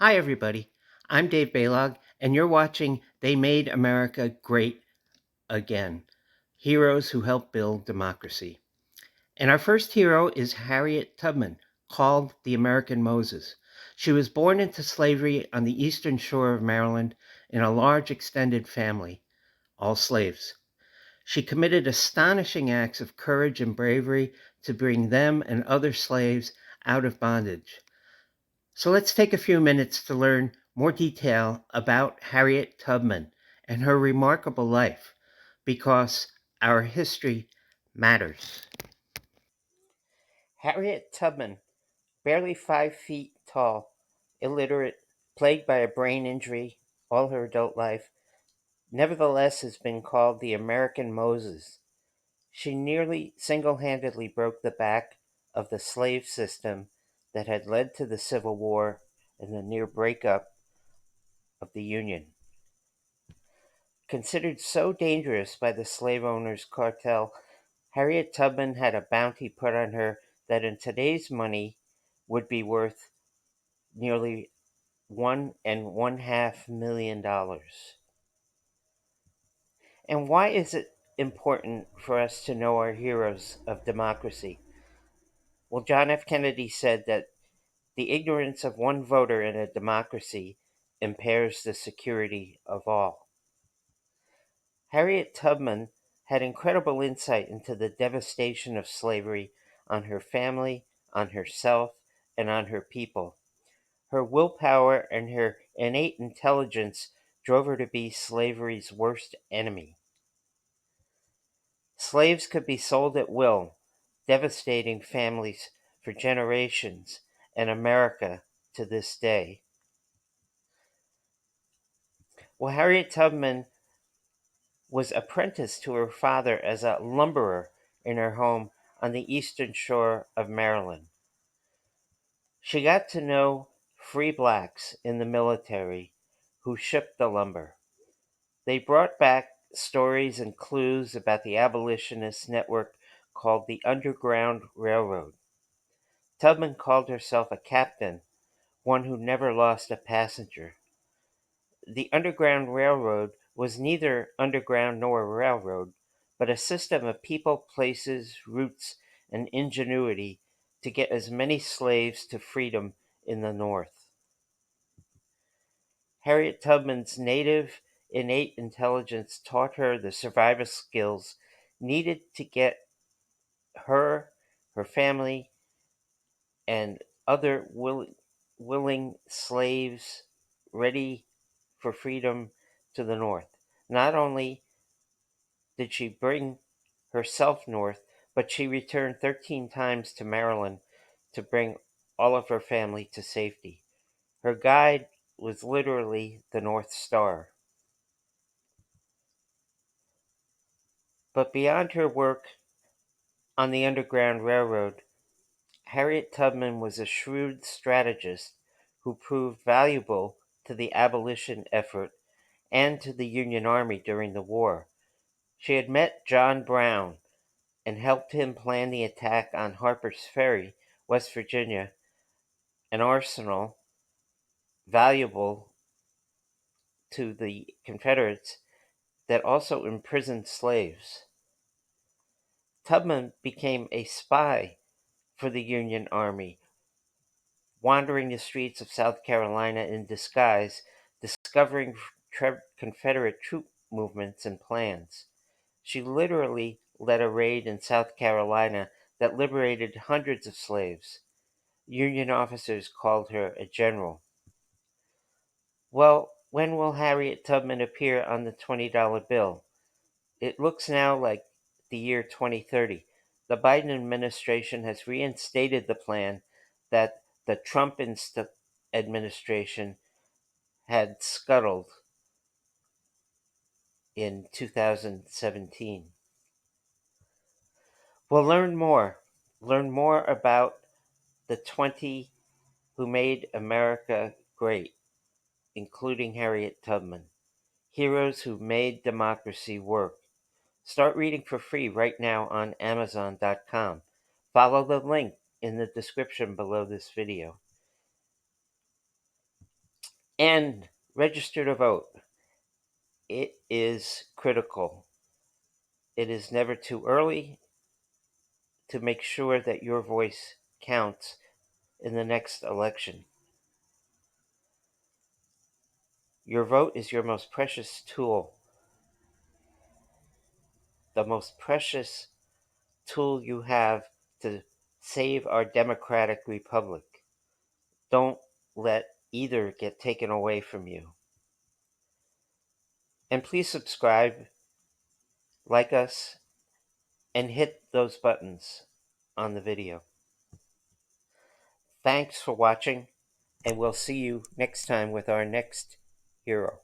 Hi, everybody. I'm Dave Balog, and you're watching They Made America Great Again Heroes Who Helped Build Democracy. And our first hero is Harriet Tubman, called the American Moses. She was born into slavery on the eastern shore of Maryland in a large extended family, all slaves. She committed astonishing acts of courage and bravery to bring them and other slaves out of bondage. So let's take a few minutes to learn more detail about Harriet Tubman and her remarkable life, because our history matters. Harriet Tubman, barely 5 feet tall, illiterate, plagued by a brain injury all her adult life, nevertheless has been called the American Moses. She nearly single handedly broke the back of the slave system that had led to the Civil War and the near breakup of the Union. Considered so dangerous by the slave owners' cartel, Harriet Tubman had a bounty put on her that in today's money would be worth nearly $1.5 million. And why is it important for us to know our heroes of democracy? Well, John F. Kennedy said that the ignorance of one voter in a democracy impairs the security of all. Harriet Tubman had incredible insight into the devastation of slavery on her family, on herself, and on her people. Her willpower and her innate intelligence drove her to be slavery's worst enemy. Slaves could be sold at will, devastating families for generations and America to this day. Well, Harriet Tubman was apprenticed to her father as a lumberer in her home on the eastern shore of Maryland. She got to know free blacks in the military who shipped the lumber. They brought back stories and clues about the abolitionist network called the Underground Railroad. Tubman called herself a captain, one who never lost a passenger. The Underground Railroad was neither underground nor a railroad, but a system of people, places, routes, and ingenuity to get as many slaves to freedom in the North. Harriet Tubman's native innate intelligence taught her the survival skills needed to get her, her family, and other willing slaves ready for freedom to the North. Not only did she bring herself north, but she returned 13 times to Maryland to bring all of her family to safety. Her guide was literally the North Star. But beyond her work on the Underground Railroad, Harriet Tubman was a shrewd strategist who proved valuable to the abolition effort and to the Union Army during the war. She had met John Brown and helped him plan the attack on Harper's Ferry, West Virginia, an arsenal valuable to the Confederates that also imprisoned slaves. Tubman became a spy for the Union Army, wandering the streets of South Carolina in disguise, discovering Confederate troop movements and plans. She literally led a raid in South Carolina that liberated hundreds of slaves. Union officers called her a general. Well, when will Harriet Tubman appear on the $20 bill? It looks now like the year 2030. The Biden administration has reinstated the plan that the Trump administration had scuttled in 2017. We'll learn more. Learn more about the 20 who made America great, including Harriet Tubman. Heroes who made democracy work. Start reading for free right now on Amazon.com. Follow the link in the description below this video. And register to vote. It is critical. It is never too early to make sure that your voice counts in the next election. Your vote is your most precious tool, the most precious tool you have to save our democratic republic. Don't let either get taken away from you. And please subscribe, like us, and hit those buttons on the video. Thanks for watching, and we'll see you next time with our next hero.